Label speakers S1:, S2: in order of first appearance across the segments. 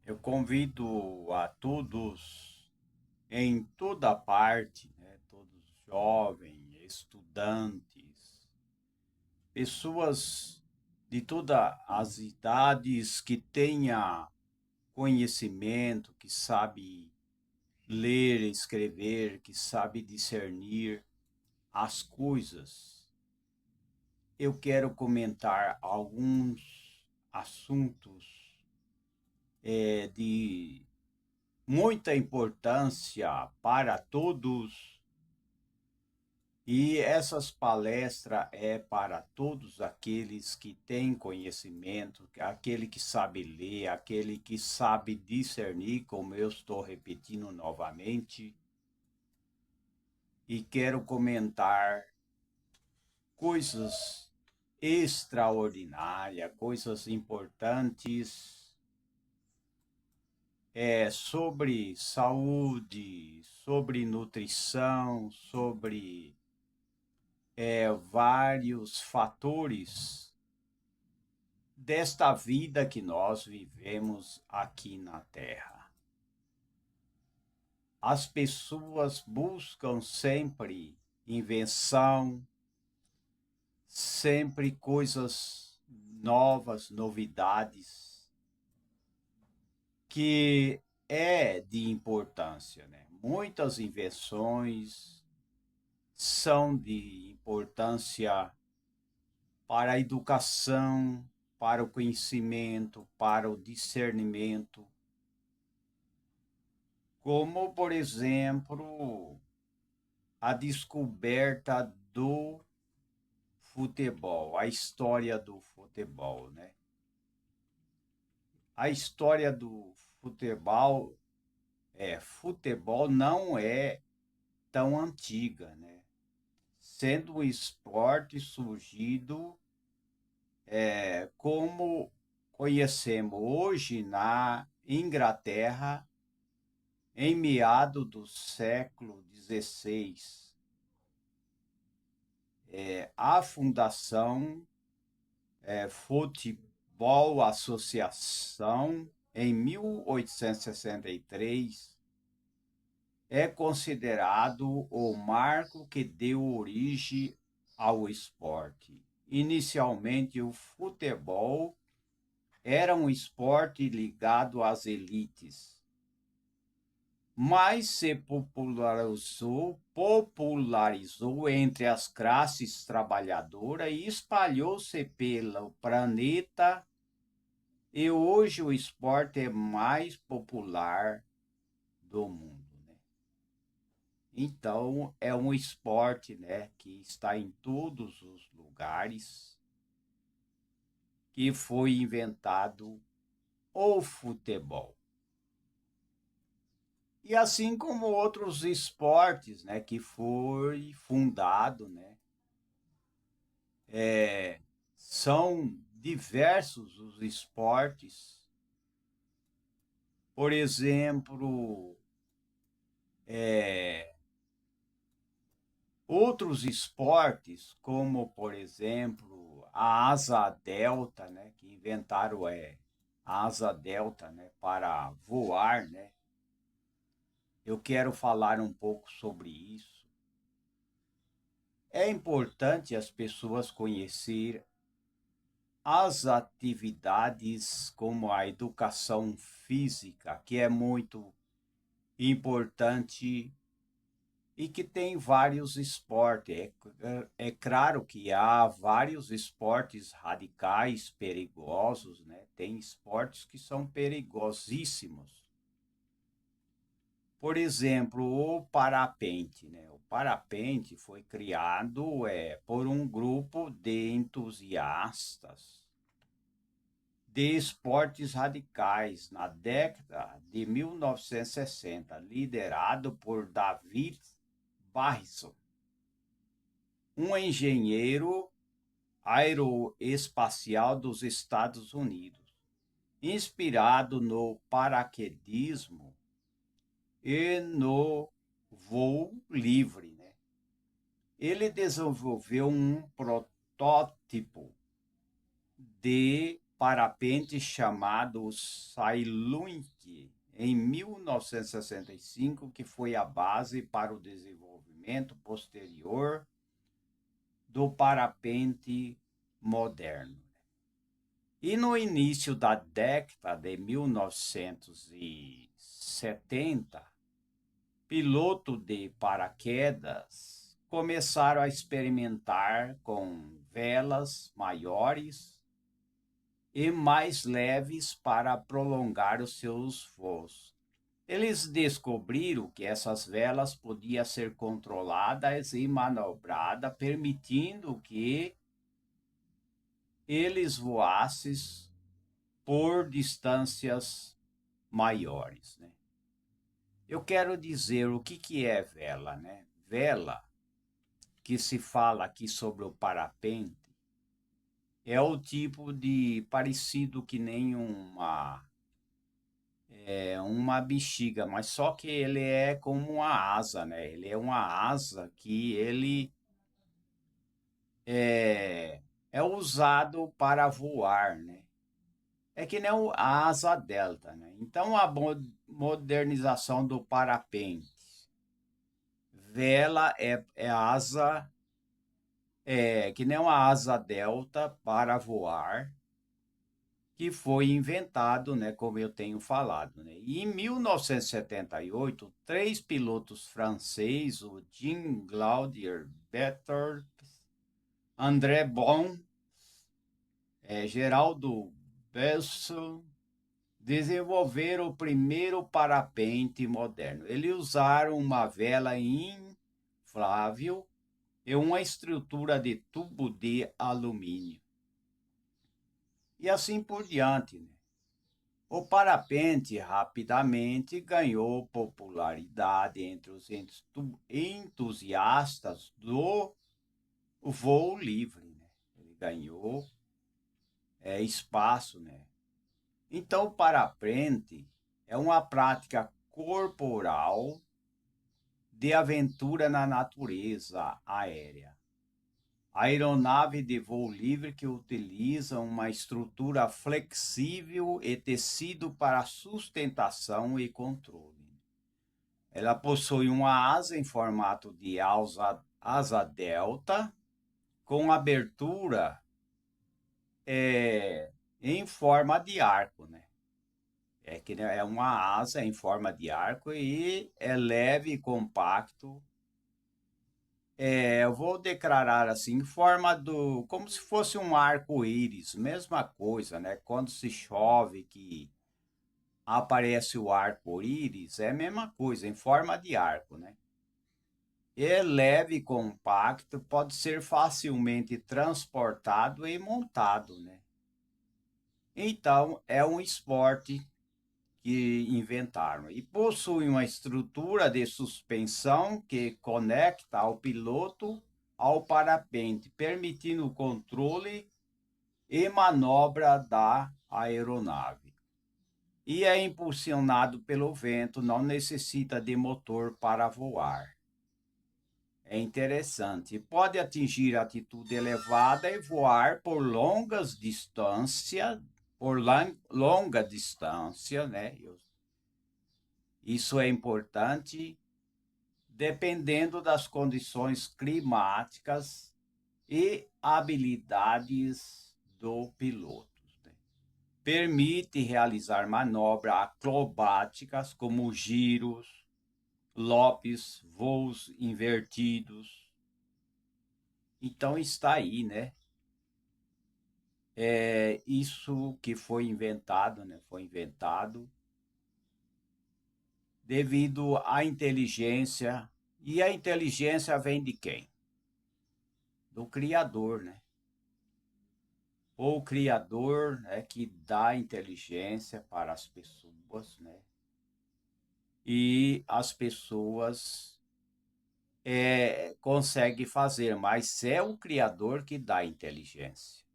S1: Eu convido a todos, em toda parte, né, todos jovens, estudantes, pessoas de todas as idades que tenha conhecimento, que sabe ler, escrever, que sabe discernir as coisas. Eu quero comentar alguns assuntos de muita importância para todos, e essas palestras é para todos aqueles que têm conhecimento, aquele que sabe ler, aquele que sabe discernir, como eu estou repetindo novamente, e quero comentar coisas extraordinárias, coisas importantes, sobre saúde, sobre nutrição, sobre vários fatores desta vida que nós vivemos aqui na Terra. As pessoas buscam sempre invenção, sempre coisas novas, novidades, que é de importância, né? Muitas invenções são de importância para a educação, para o conhecimento, para o discernimento, como, por exemplo, a descoberta do futebol, a história do futebol, né? A história do futebol não é tão antiga, né? Sendo um esporte surgido como conhecemos hoje na Inglaterra, em meado do século XVI. A Fundação Futebol Associação, em 1863, é considerado o marco que deu origem ao esporte. Inicialmente, o futebol era um esporte ligado às elites, mas se popularizou entre as classes trabalhadoras e espalhou-se pelo planeta, e hoje o esporte é mais popular do mundo, né? Então, é um esporte, né, que está em todos os lugares, que foi inventado o futebol. E assim como outros esportes, né, que foi fundado, né, são diversos os esportes. Por exemplo, outros esportes, como por exemplo a asa delta, né, que inventaram a asa delta, né, para voar, né. Eu quero falar um pouco sobre isso. É importante as pessoas conhecer as atividades como a educação física, que é muito importante e que tem vários esportes. É claro que há vários esportes radicais, perigosos, né? Tem esportes que são perigosíssimos. Por exemplo, o parapente, né? O parapente foi criado por um grupo de entusiastas de esportes radicais na década de 1960, liderado por David Barrison, um engenheiro aeroespacial dos Estados Unidos, inspirado no paraquedismo e no voo livre, né? Ele desenvolveu um protótipo de parapente chamado Saarlunc em 1965, que foi a base para o desenvolvimento posterior do parapente moderno. E no início da década de 1970, pilotos de paraquedas começaram a experimentar com velas maiores e mais leves para prolongar os seus voos. Eles descobriram que essas velas podiam ser controladas e manobradas, permitindo que eles voassem por distâncias maiores, né? Eu quero dizer o que é vela, né? Vela, que se fala aqui sobre o parapente, é o tipo de parecido que nem uma bexiga, mas só que ele é como uma asa, né? Ele é uma asa que ele é usado para voar, né? É que nem a asa delta, né? Então a modernização do parapente, vela é asa, que nem uma asa delta para voar, que foi inventado, né, como eu tenho falado, né? E em 1978, três pilotos franceses, o Jean Claude Berthold, André Bon, Geraldo Belson, desenvolveram o primeiro parapente moderno. Eles usaram uma vela inflável e uma estrutura de tubo de alumínio. E assim por diante, né? O parapente rapidamente ganhou popularidade entre os entusiastas do voo livre, né? Ele ganhou espaço, né? Então, o parapente é uma prática corporal de aventura na natureza aérea. A aeronave de voo livre que utiliza uma estrutura flexível e tecido para sustentação e controle. Ela possui uma asa em formato de asa delta, com abertura em forma de arco, né? É uma asa em forma de arco e é leve e compacto. Eu vou declarar assim, em forma como se fosse um arco-íris, mesma coisa, né? Quando se chove que aparece o arco-íris, é a mesma coisa, em forma de arco, né? É leve e compacto, pode ser facilmente transportado e montado, né? Então, é um esporte que inventaram e possui uma estrutura de suspensão que conecta o piloto ao parapente, permitindo o controle e manobra da aeronave. E é impulsionado pelo vento, não necessita de motor para voar. É interessante. Pode atingir altitude elevada e voar por longas distâncias, longa distância, né? Isso é importante dependendo das condições climáticas e habilidades do piloto, né? Permite realizar manobras acrobáticas como giros, lopes, voos invertidos. Então está aí, né? Isso que foi inventado, né? Foi inventado devido à inteligência. E a inteligência vem de quem? Do Criador, né? O Criador é que dá inteligência para as pessoas, né? E as pessoas conseguem fazer, mas é o Criador que dá inteligência.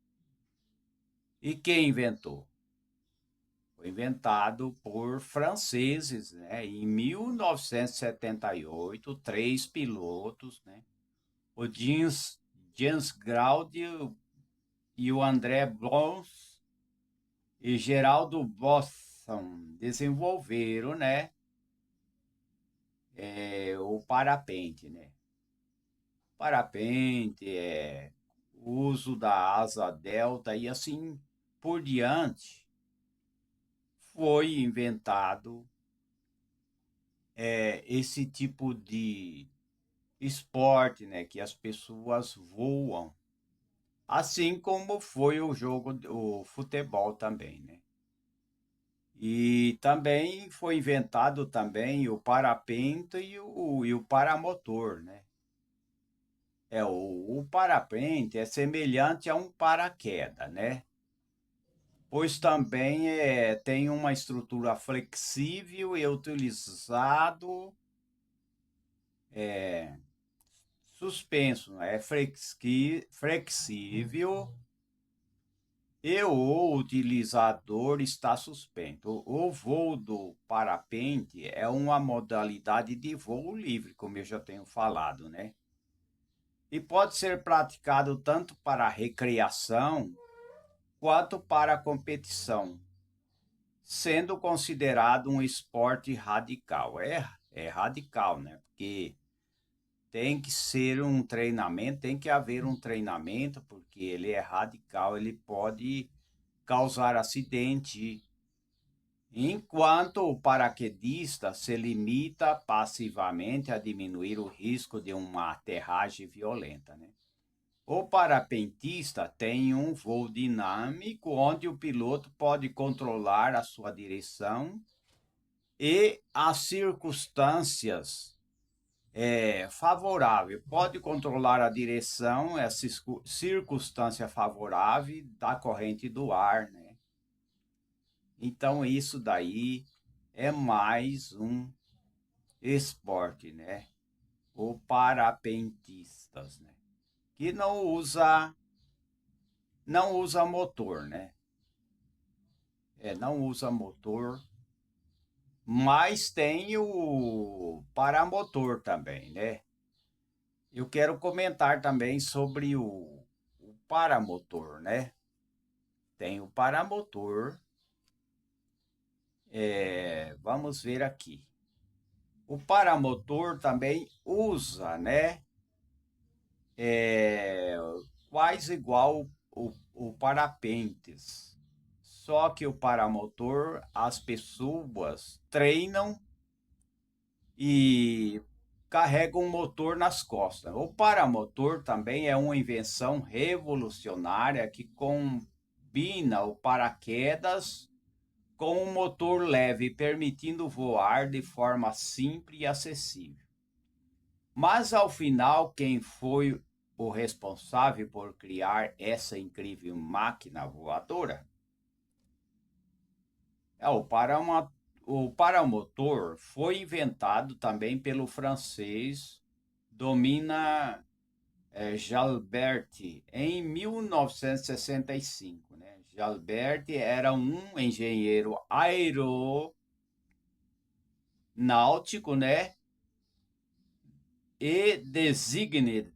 S1: E quem inventou? Foi inventado por franceses, né? Em 1978, três pilotos, né? O Jean Claude e o André Blons e Geraldo Bosson desenvolveram, né, o parapente, né? Parapente, o uso da asa delta e assim por diante, foi inventado esse tipo de esporte, né, que as pessoas voam, assim como foi o jogo, o futebol também, né? E também foi inventado também o parapente e o paramotor, né? O parapente é semelhante a um paraquedas, né? Pois também tem uma estrutura flexível e é utilizado suspenso, né? É flexível e o utilizador está suspenso. O voo do parapente é uma modalidade de voo livre, como eu já tenho falado, né? E pode ser praticado tanto para recreação quanto para competição, sendo considerado um esporte radical. É radical, né? Porque tem que ser um treinamento, tem que haver um treinamento, porque ele é radical, ele pode causar acidente, enquanto o paraquedista se limita passivamente a diminuir o risco de uma aterragem violenta, né? O parapentista tem um voo dinâmico onde o piloto pode controlar a sua direção e as circunstâncias favorável. Pode controlar a direção, essa circunstância favorável da corrente do ar, né? Então isso daí é mais um esporte, né? O parapentistas, né? Que não usa motor, né? Não usa motor, mas tem o paramotor também, né? Eu quero comentar também sobre o paramotor, né? Tem o paramotor, vamos ver aqui. O paramotor também usa, né? É, quase igual o parapentes. Só que o paramotor, as pessoas treinam e carregam um motor nas costas. O paramotor também é uma invenção revolucionária que combina o paraquedas com um motor leve, permitindo voar de forma simples e acessível. Mas ao final, quem foi o responsável por criar essa incrível máquina voadora? O paramotor foi inventado também pelo francês Domina Jalbert em 1965. Né? Jalbert era um engenheiro aeronáutico, né? E designer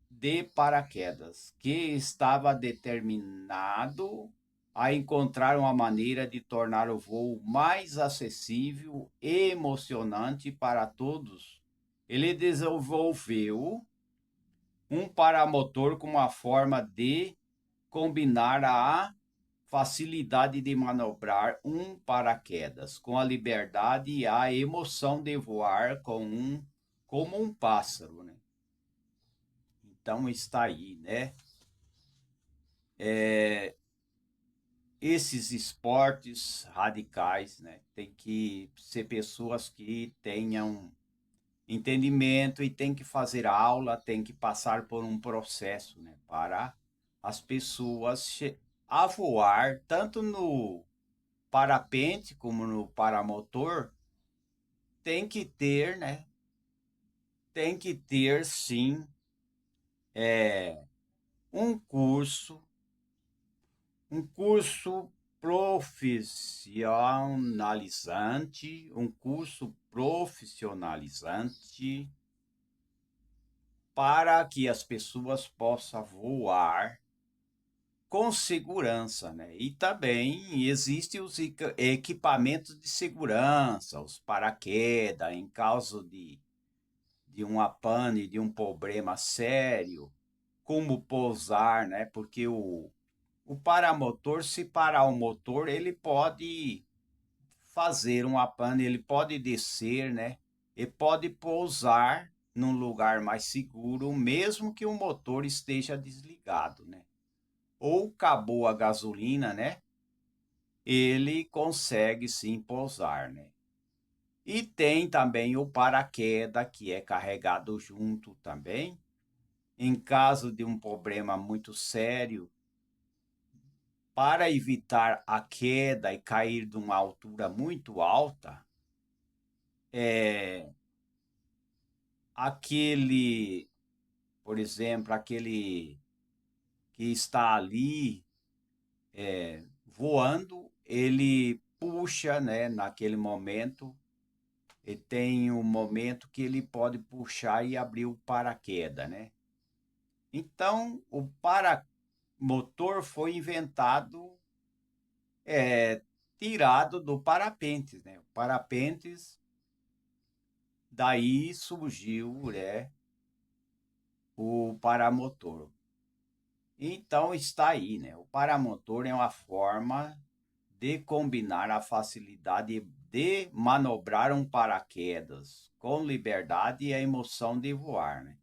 S1: de paraquedas, que estava determinado a encontrar uma maneira de tornar o voo mais acessível e emocionante para todos. Ele desenvolveu um paramotor com uma forma de combinar a facilidade de manobrar um paraquedas com a liberdade e a emoção de voar como um pássaro, né? Então está aí, né? Esses esportes radicais, né? Tem que ser pessoas que tenham entendimento e tem que fazer aula, tem que passar por um processo, né? Para as pessoas a voar, tanto no parapente como no paramotor, tem que ter, né? Tem que ter, sim, um curso um curso profissionalizante para que as pessoas possam voar com segurança, né? E também existem os equipamentos de segurança, os paraquedas, em caso de uma pane, de um problema sério, como pousar, né? Porque o paramotor, se parar o motor, ele pode fazer uma pane, ele pode descer, né? E pode pousar num lugar mais seguro, mesmo que o motor esteja desligado, né? Ou acabou a gasolina, né? Ele consegue sim pousar, né? E tem também o paraquedas, que é carregado junto também. Em caso de um problema muito sério, para evitar a queda e cair de uma altura muito alta, é, aquele, por exemplo, aquele que está ali voando, ele puxa, né, naquele momento, e tem um momento que ele pode puxar e abrir o paraquedas, né? Então, o paramotor foi inventado, é, tirado do parapente, né? O parapentes, daí surgiu, né, o paramotor. Então está aí, né? O paramotor é uma forma de combinar a facilidade de manobrar um paraquedas com liberdade e a emoção de voar, né?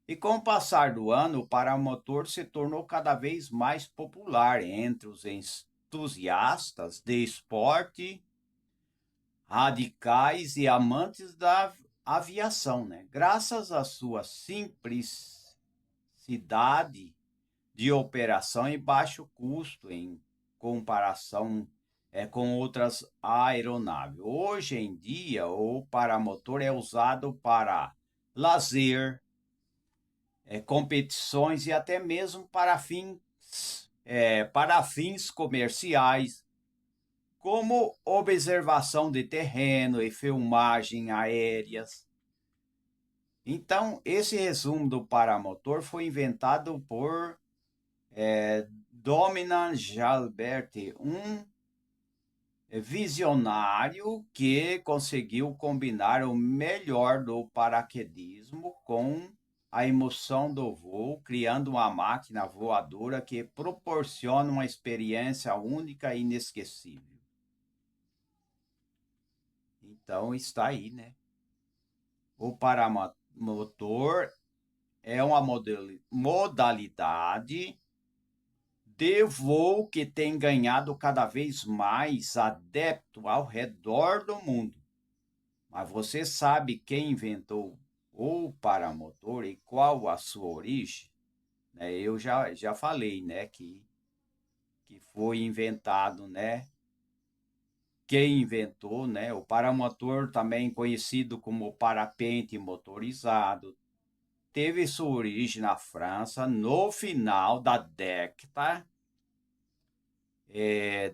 S1: E com o passar do ano, o paramotor se tornou cada vez mais popular entre os entusiastas de esporte, radicais e amantes da aviação, né? Graças à sua simplicidade de operação e baixo custo em comparação com outras aeronaves. Hoje em dia, o paramotor é usado para lazer, competições e até mesmo para fins comerciais, como observação de terreno e filmagem aéreas. Então, esse resumo do paramotor foi inventado por Dominan Jalbert, um visionário que conseguiu combinar o melhor do paraquedismo com a emoção do voo, criando uma máquina voadora que proporciona uma experiência única e inesquecível. Então está aí, né? O paramotor é uma modalidade de voo que tem ganhado cada vez mais adepto ao redor do mundo. Mas você sabe quem inventou o paramotor e qual a sua origem? Eu já falei, né, que foi inventado, né? Quem inventou, né? O paramotor, também conhecido como parapente motorizado, teve sua origem na França no final da década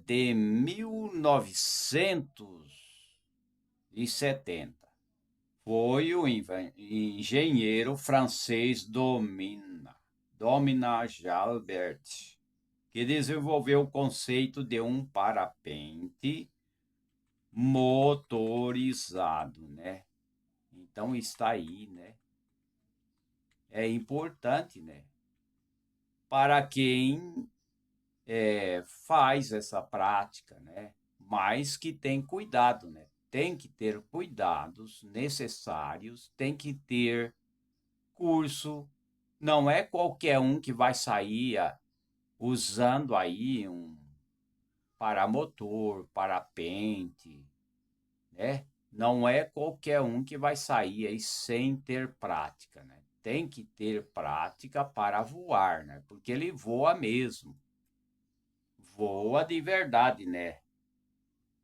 S1: de 1970. Foi o engenheiro francês Domina Jalbert que desenvolveu o conceito de um parapente motorizado, né? Então está aí, né? É importante, né? Para quem faz essa prática, né? Mas que tem cuidado, né? Tem que ter cuidados necessários, tem que ter curso. Não é qualquer um que vai sair usando aí um paramotor, parapente, né? Não é qualquer um que vai sair aí sem ter prática, né? Tem que ter prática para voar, né? Porque ele voa mesmo. Voa de verdade, né?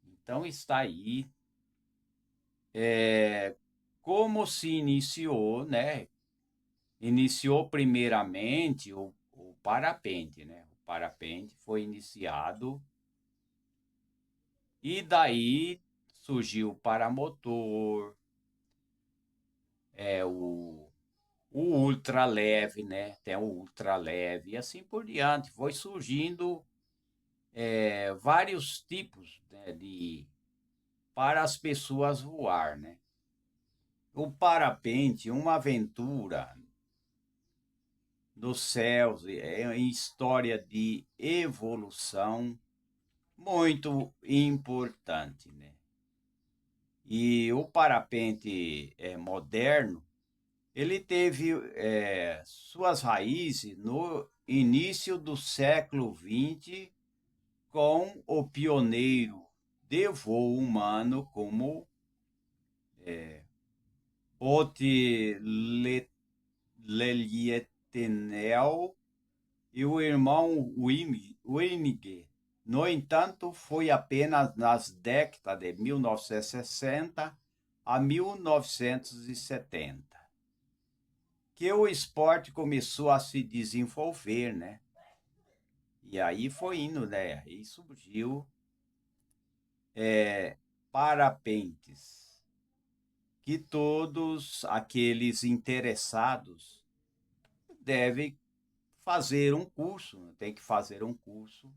S1: Então está aí. Como se iniciou, né? Iniciou primeiramente o parapente, né? O parapente foi iniciado e daí surgiu o paramotor, o o ultra leve, né? Tem o ultra leve e assim por diante. Foi surgindo vários tipos, né, para as pessoas voar, né? O parapente, uma aventura nos céus, é uma história de evolução muito importante, né? E o parapente moderno, ele teve suas raízes no início do século XX, com o pioneiro de voo humano como Otti Lelietenel e o irmão Wingate. No entanto, foi apenas nas décadas de 1960 a 1970 que o esporte começou a se desenvolver, né? E aí foi indo, né? E surgiu parapentes, que todos aqueles interessados devem fazer um curso, né? Tem que fazer um curso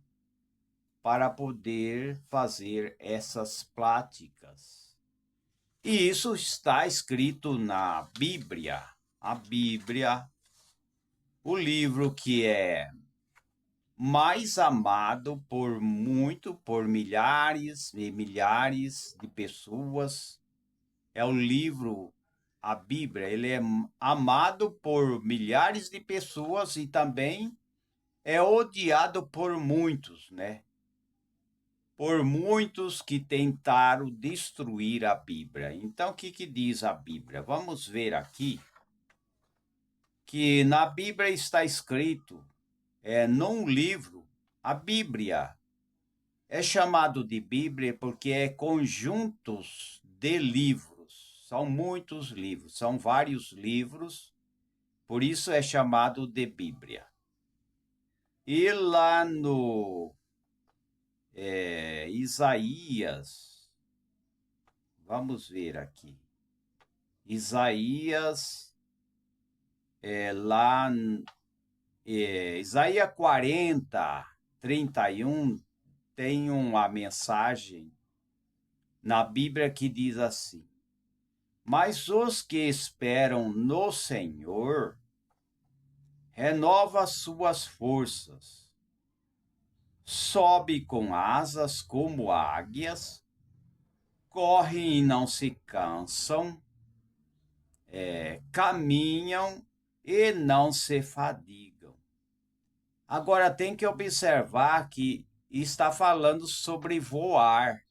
S1: para poder fazer essas práticas. E isso está escrito na Bíblia. A Bíblia, o livro que é mais amado por milhares e milhares de pessoas, é o livro, a Bíblia. Ele é amado por milhares de pessoas e também é odiado por muitos, né? Por muitos que tentaram destruir a Bíblia. Então, o que diz a Bíblia? Vamos ver aqui que na Bíblia está escrito, num livro, a Bíblia é chamado de Bíblia porque é conjuntos de livros. São muitos livros, são vários livros, por isso é chamado de Bíblia. E lá no Isaías, vamos ver aqui. Isaías, lá, Isaías 40, 31, tem uma mensagem na Bíblia que diz assim: mas os que esperam no Senhor renova suas forças, sobe com asas como águias, correm e não se cansam, caminham e não se fadigam. Agora tem que observar que está falando sobre voar.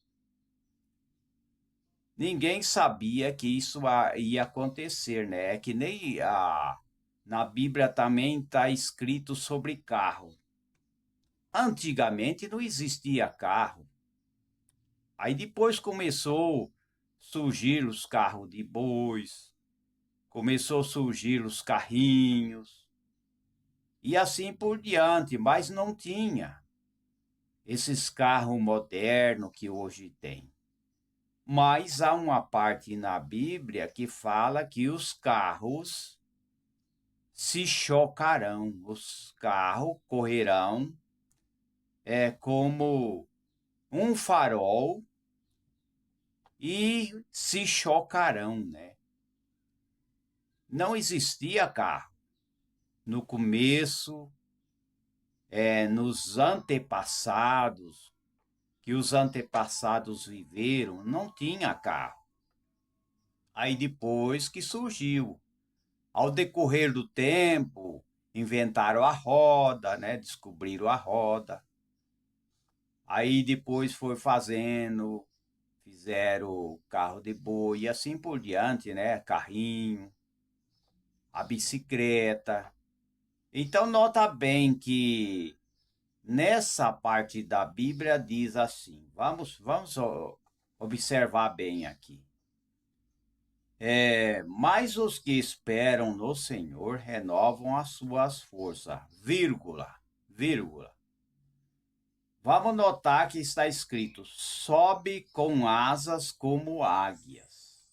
S1: Ninguém sabia que isso ia acontecer, né? É que nem na Bíblia também está escrito sobre carro. Antigamente não existia carro. Aí depois começou a surgir os carros de bois, começou a surgir os carrinhos, e assim por diante, mas não tinha esses carros modernos que hoje tem. Mas há uma parte na Bíblia que fala que os carros se chocarão, os carros correrão como um farol e se chocarão, né? Não existia carro. No começo, nos antepassados, que os antepassados viveram, não tinha carro. Aí depois que surgiu. Ao decorrer do tempo, inventaram a roda, né? Descobriram a roda. Aí depois foi fazendo, fizeram carro de boi e assim por diante, né? Carrinho, a bicicleta. Então nota bem que nessa parte da Bíblia diz assim, vamos observar bem aqui. Mas os que esperam no Senhor renovam as suas forças, vírgula, vírgula. Vamos notar que está escrito, sobe com asas como águias.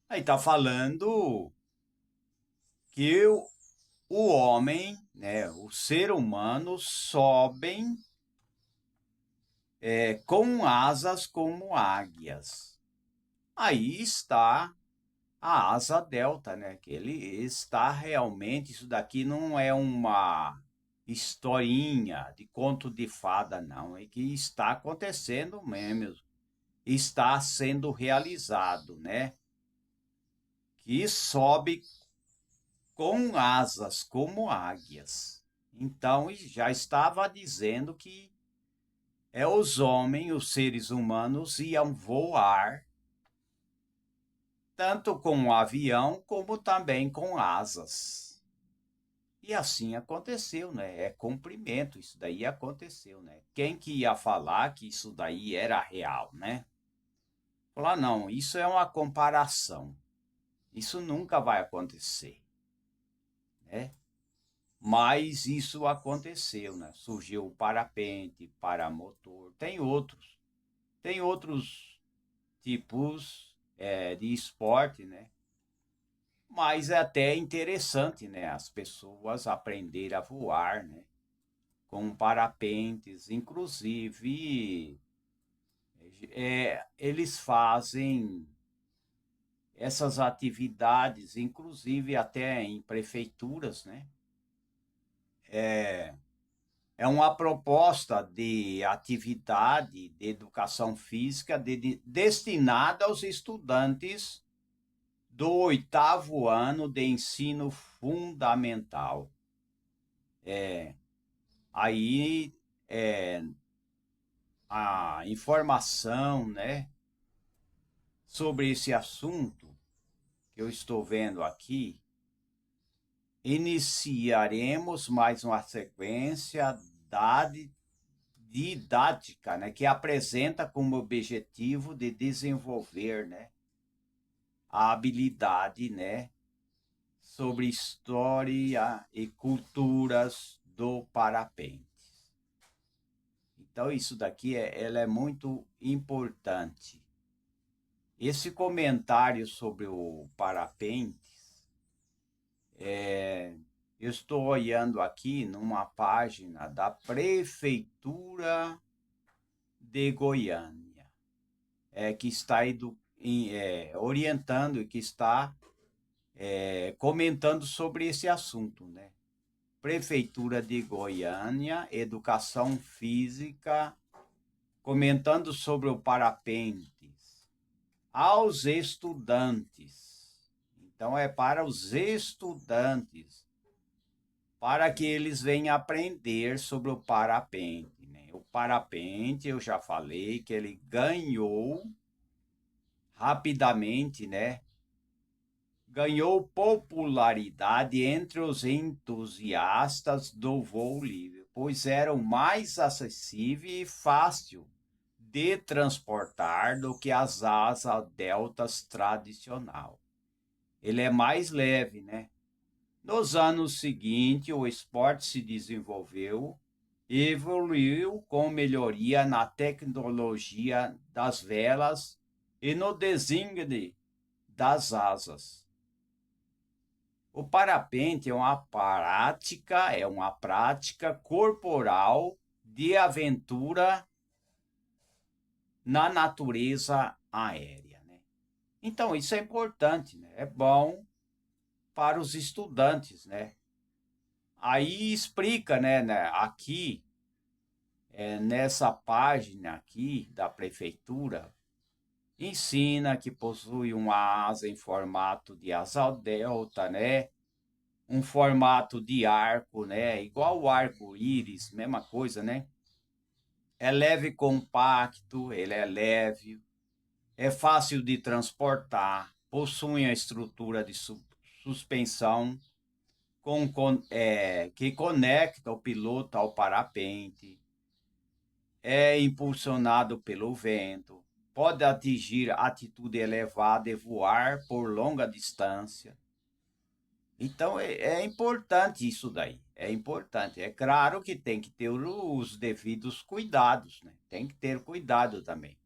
S1: Aí está falando que o homem, né, o ser humano, sobem com asas como águias. Aí está a asa delta, né? Que ele está realmente, isso daqui não é uma historinha de conto de fada, não. É que está acontecendo mesmo. Está sendo realizado, né? Que sobe com asas como águias. Então, já estava dizendo que os homens, os seres humanos, iam voar tanto com um avião como também com asas. E assim aconteceu, né? É cumprimento, isso daí aconteceu, né? Quem que ia falar que isso daí era real, né? Falar, não, isso é uma comparação. Isso nunca vai acontecer, né? Mas isso aconteceu, né? Surgiu o parapente, paramotor, tem outros tipos de esporte, né? Mas é até interessante, né? As pessoas aprenderem a voar, né? Com parapentes, inclusive eles fazem essas atividades, inclusive até em prefeituras, né? É uma proposta de atividade de educação física destinada aos estudantes do 8º ano de ensino fundamental. Aí é, a informação, né, sobre esse assunto que eu estou vendo aqui, iniciaremos mais uma sequência didática, né, que apresenta como objetivo de desenvolver, né, a habilidade, né, sobre história e culturas do parapente. Então isso daqui ela é muito importante. Esse comentário sobre o parapente, eu estou olhando aqui numa página da Prefeitura de Goiânia, que está orientando e que está comentando sobre esse assunto, né? Prefeitura de Goiânia, Educação Física, comentando sobre o parapente aos estudantes. Então, é para os estudantes, para que eles venham aprender sobre o parapente, né? O parapente, eu já falei que ele ganhou rapidamente, né? Ganhou popularidade entre os entusiastas do voo livre, pois era o mais acessível e fácil de transportar do que as asas deltas tradicional. Ele é mais leve, né? Nos anos seguintes, o esporte se desenvolveu e evoluiu com melhoria na tecnologia das velas e no design das asas. O parapente é uma prática corporal de aventura na natureza aérea, né? Então, isso é importante, né? É bom para os estudantes, né? Aí explica, né, aqui, nessa página aqui da prefeitura, ensina que possui uma asa em formato de asa delta, né? Um formato de arco, né? Igual o arco-íris, mesma coisa, né? É leve e compacto, ele é leve, é fácil de transportar, possui a estrutura de suspensão que conecta o piloto ao parapente, é impulsionado pelo vento, pode atingir altitude elevada e voar por longa distância. Então é importante isso daí, é importante. É claro que tem que ter os devidos cuidados, né? Tem que ter cuidado também.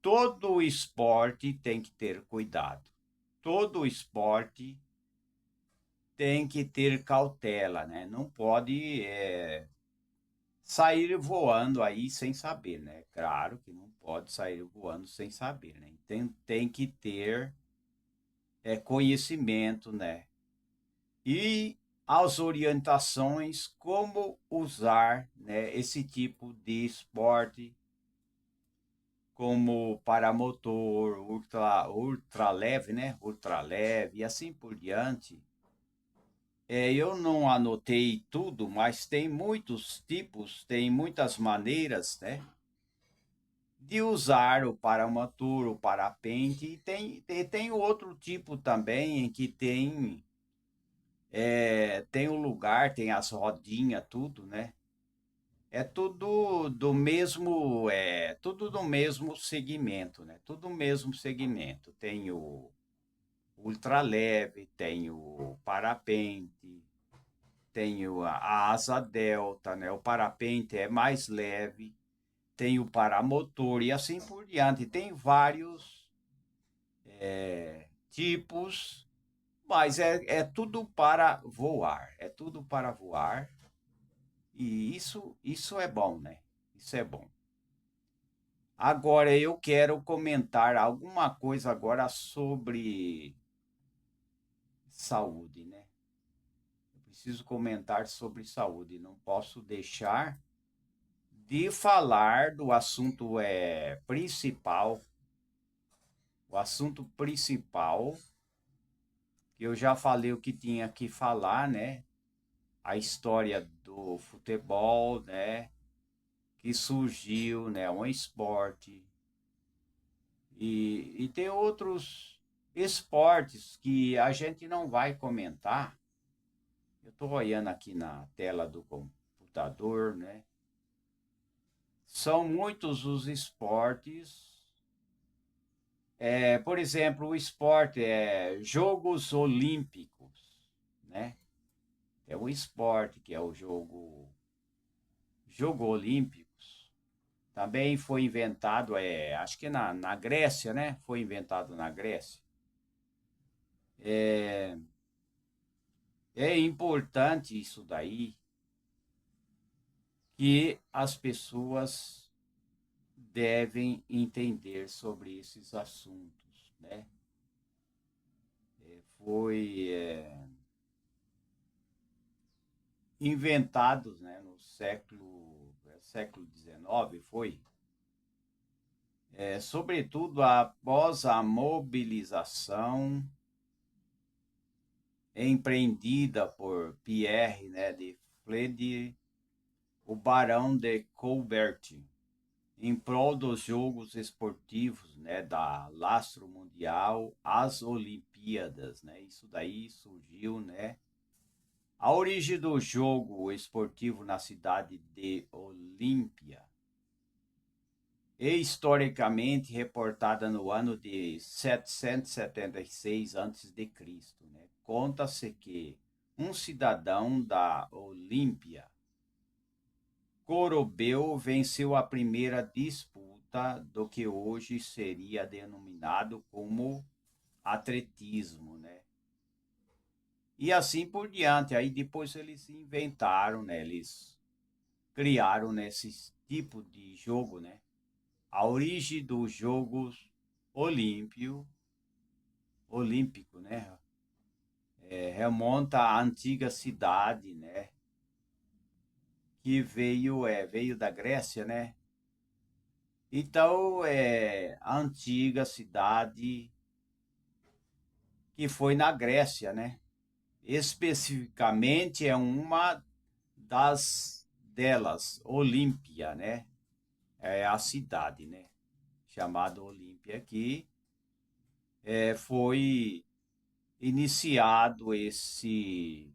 S1: Todo esporte tem que ter cuidado. Todo esporte tem que ter cautela, né? Não pode sair voando aí sem saber, né? Claro que não pode sair voando sem saber, né? Tem que ter conhecimento, né? E as orientações como usar, né, esse tipo de esporte como paramotor, ultra leve, né? Ultra leve e assim por diante. Eu não anotei tudo, mas tem muitos tipos, tem muitas maneiras, né, de usar o paramotor, o parapente. E tem outro tipo também em que tem o lugar, tem as rodinhas, tudo, né? É tudo do mesmo segmento, né? Tudo do mesmo segmento. Tem o ultra leve, tem o parapente, tem a asa delta, né? O parapente é mais leve, tem o paramotor e assim por diante. Tem vários tipos, mas é tudo para voar. É tudo para voar. E isso é bom, né? Isso é bom. Agora eu quero comentar alguma coisa agora sobre saúde, né? Eu preciso comentar sobre saúde. Não posso deixar de falar do assunto principal, o assunto principal, que eu já falei o que tinha que falar, né? A história do futebol, né? Que surgiu, né? Um esporte. E tem outros esportes que a gente não vai comentar. Eu estou olhando aqui na tela do computador, né? São muitos os esportes. Por exemplo, o esporte Jogos Olímpicos, né? É o esporte que é o jogo Olímpicos. Também foi inventado, acho que na Grécia, né? Foi inventado na Grécia. É importante isso daí, que as pessoas devem entender sobre esses assuntos, né? Foi inventados, né, no século XIX, foi, sobretudo após a mobilização empreendida por Pierre, né, de Flede, o Barão de Colbert, em prol dos Jogos Esportivos, né, da Lastro Mundial, as Olimpíadas, né? Isso daí surgiu, né? A origem do jogo esportivo na cidade de Olímpia é historicamente reportada no ano de 776 a.C., né? Conta-se que um cidadão da Olímpia, Corobeu, venceu a primeira disputa do que hoje seria denominado como atletismo, né? E assim por diante. Aí depois eles inventaram, né? Eles criaram nesse tipo de jogo, né? A origem dos Jogos Olímpico, né? Remonta à antiga cidade, né? Que veio da Grécia, né? Então, a antiga cidade que foi na Grécia, né? Especificamente é uma das delas, Olímpia, né? É a cidade, né? Chamada Olímpia, que foi iniciado esse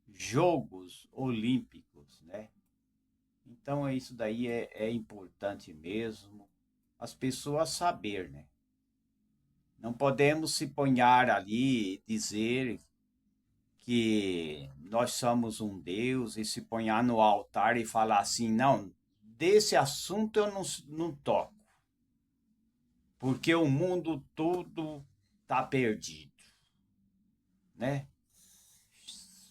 S1: Jogos Olímpicos, né? Então isso daí é importante mesmo as pessoas saber, né? Não podemos se ponhar ali e dizer que nós somos um Deus e se ponhar no altar e falar assim, não, desse assunto eu não toco, porque o mundo todo está perdido, né?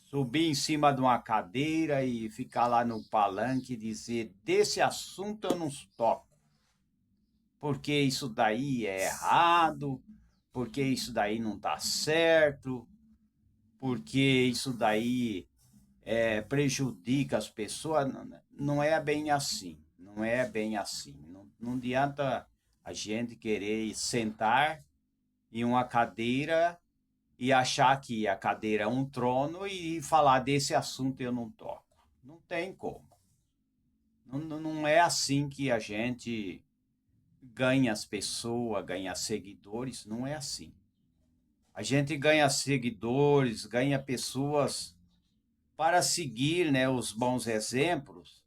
S1: subir em cima de uma cadeira e ficar lá no palanque e dizer: desse assunto eu não toco, porque isso daí é errado, porque isso daí não está certo, porque isso daí prejudica as pessoas. Não é bem assim, não é bem assim. Não adianta a gente querer sentar em uma cadeira e achar que a cadeira é um trono e falar desse assunto eu não toco. Não tem como. Não é assim que a gente ganha as pessoas, ganha seguidores, não é assim. A gente ganha seguidores, ganha pessoas para seguir, né, os bons exemplos,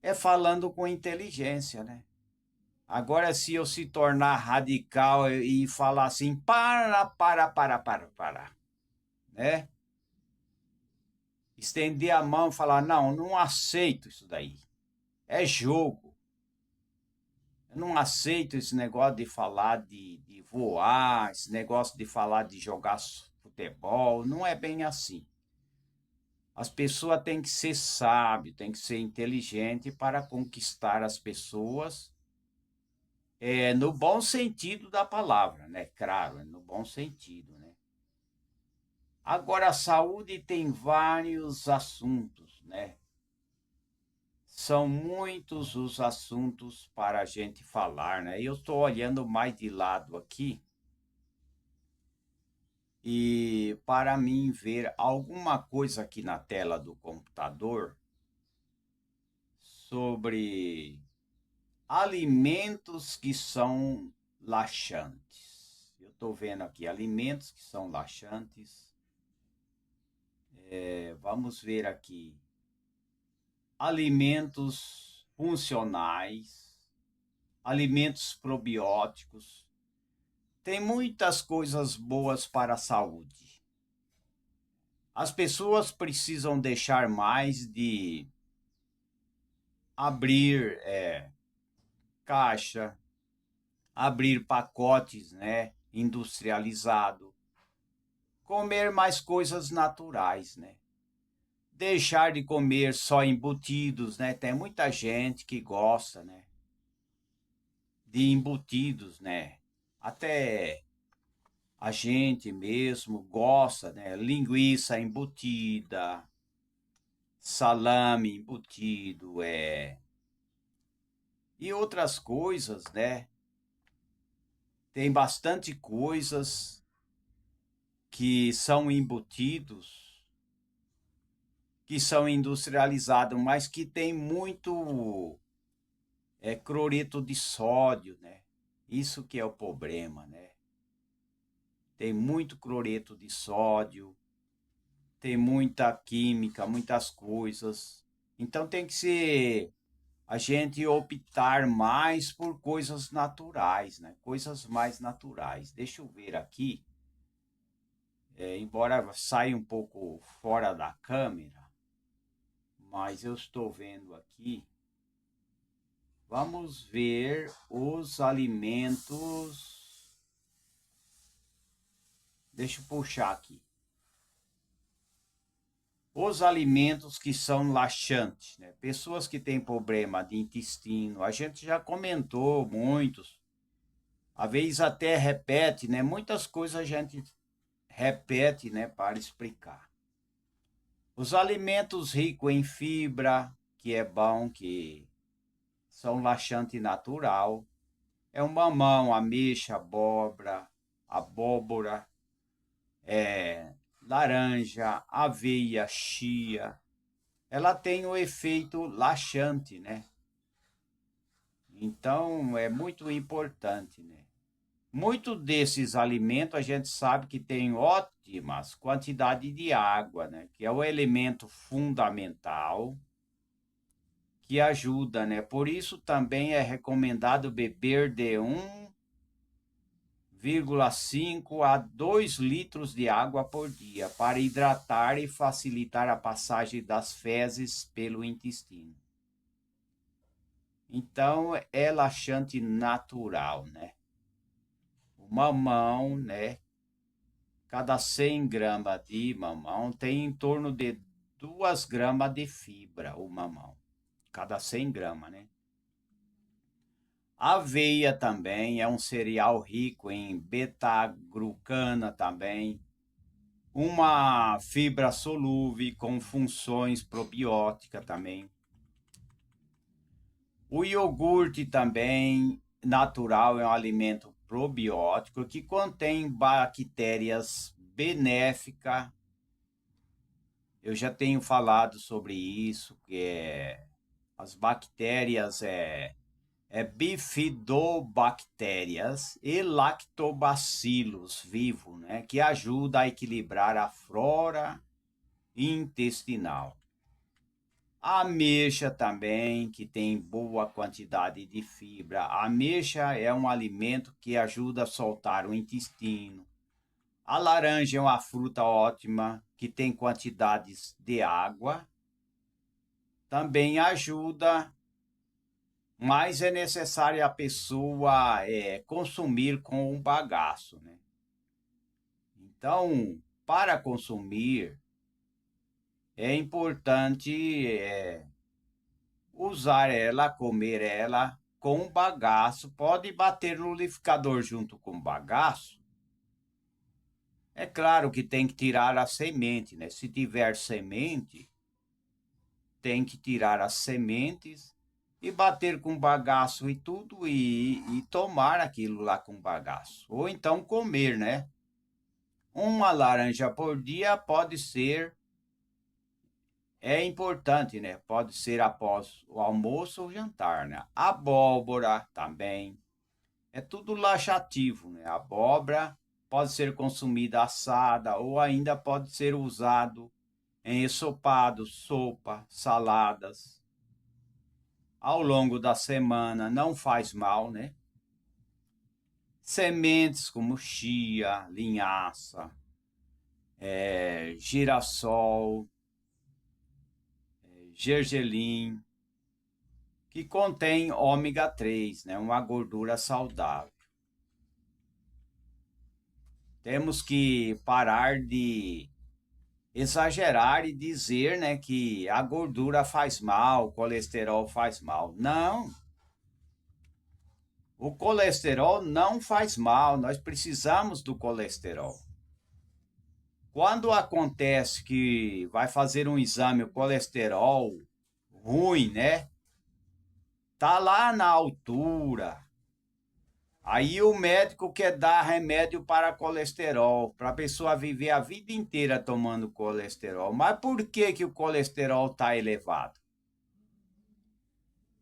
S1: é falando com inteligência, né? Agora, se eu se tornar radical e falar assim, para, né? Estender a mão e falar, não aceito isso daí. É jogo. Eu não aceito esse negócio de falar de voar, esse negócio de falar de jogar futebol. Não é bem assim. As pessoas têm que ser sábias, têm que ser inteligentes para conquistar as pessoas, no bom sentido da palavra, né? Claro, no bom sentido, né? Agora, a saúde tem vários assuntos, né? São muitos os assuntos para a gente falar, né? Eu estou olhando mais de lado aqui e para mim ver alguma coisa aqui na tela do computador sobre alimentos que são laxantes. Eu estou vendo aqui alimentos que são laxantes. Vamos ver aqui alimentos funcionais, alimentos probióticos. Tem muitas coisas boas para a saúde. As pessoas precisam deixar mais de abrir caixa, abrir pacotes, né, industrializado, comer mais coisas naturais, né? Deixar de comer só embutidos, né? Tem muita gente que gosta, né, de embutidos, né? Até a gente mesmo gosta, né? Linguiça embutida, salame embutido, e outras coisas, né? Tem bastante coisas que são embutidos, que são industrializados, mas que tem muito cloreto de sódio, né? Isso que é o problema, né? Tem muito cloreto de sódio, tem muita química, muitas coisas. Então tem que ser a gente optar mais por coisas naturais, né? Coisas mais naturais. Deixa eu ver aqui, embora saia um pouco fora da câmera, mas eu estou vendo aqui. Vamos ver os alimentos. Deixa eu puxar aqui. Os alimentos que são laxantes, né? Pessoas que têm problema de intestino, a gente já comentou muitos. Às vezes até repete, né? Muitas coisas a gente repete, né, para explicar. Os alimentos ricos em fibra, que é bom, que são laxante natural, é o mamão, ameixa, abóbora, laranja, aveia, chia. Ela tem o efeito laxante, né? Então é muito importante, né? Muito desses alimentos a gente sabe que tem ótimas quantidades de água, né? Que é o elemento fundamental que ajuda, né? Por isso também é recomendado beber de 1,5 a 2 litros de água por dia para hidratar e facilitar a passagem das fezes pelo intestino. Então é laxante natural, né? O mamão, né? cada 100 gramas de mamão tem em torno de 2 gramas de fibra o mamão. Cada 100 gramas, né? Aveia também é um cereal rico em beta-glucana também. Uma fibra solúvel com funções probióticas também. O iogurte também natural é um alimento probiótico que contém bactérias benéficas. Eu já tenho falado sobre isso, que as bactérias bifidobactérias e lactobacilos vivos, né, que ajuda a equilibrar a flora intestinal. A ameixa também, que tem boa quantidade de fibra. A ameixa é um alimento que ajuda a soltar o intestino. A laranja é uma fruta ótima, que tem quantidades de água. Também ajuda, mas é necessário a pessoa consumir com um bagaço, né? Então, para consumir, é importante usar ela, comer ela com bagaço. Pode bater no liquidificador junto com o bagaço. É claro que tem que tirar a semente, né? Se tiver semente, tem que tirar as sementes e bater com bagaço e tudo e tomar aquilo lá com bagaço. Ou então comer, né? Uma laranja por dia pode ser, é importante, né? Pode ser após o almoço ou jantar, né? Abóbora também. É tudo laxativo, né? A abóbora pode ser consumida assada ou ainda pode ser usado em ensopado, sopa, saladas. Ao longo da semana não faz mal, né? Sementes como chia, linhaça, girassol, gergelim, que contém ômega 3, né? Uma gordura saudável. Temos que parar de exagerar e dizer, né, que a gordura faz mal, o colesterol faz mal. Não. O colesterol não faz mal, nós precisamos do colesterol. Quando acontece que vai fazer um exame, o colesterol ruim, né? Tá lá na altura. Aí o médico quer dar remédio para colesterol, para a pessoa viver a vida inteira tomando colesterol. Mas por que que o colesterol está elevado?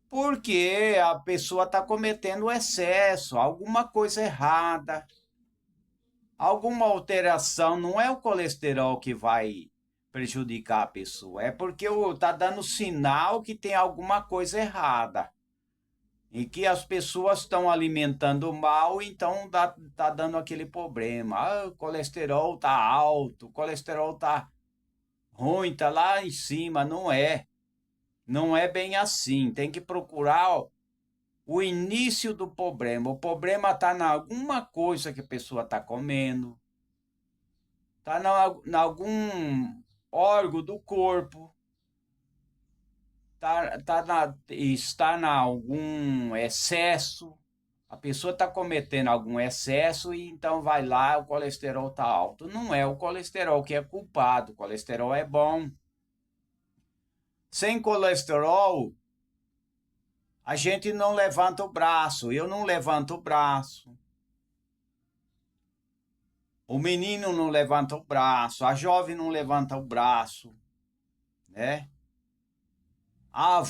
S1: Porque a pessoa está cometendo excesso, alguma coisa errada, alguma alteração. Não é o colesterol que vai prejudicar a pessoa, é porque está dando sinal que tem alguma coisa errada. E que as pessoas estão alimentando mal, então tá dando aquele problema. Ah, o colesterol tá alto, o colesterol tá ruim, tá lá em cima. Não é. Não é bem assim. Tem que procurar o início do problema. O problema está em alguma coisa que a pessoa está comendo, está em algum órgão do corpo, está em algum excesso. A pessoa está cometendo algum excesso e então vai lá, o colesterol está alto. Não é o colesterol que é culpado, o colesterol é bom. Sem colesterol, a gente não levanta o braço, eu não levanto o braço. O menino não levanta o braço, a jovem não levanta o braço, né? A avó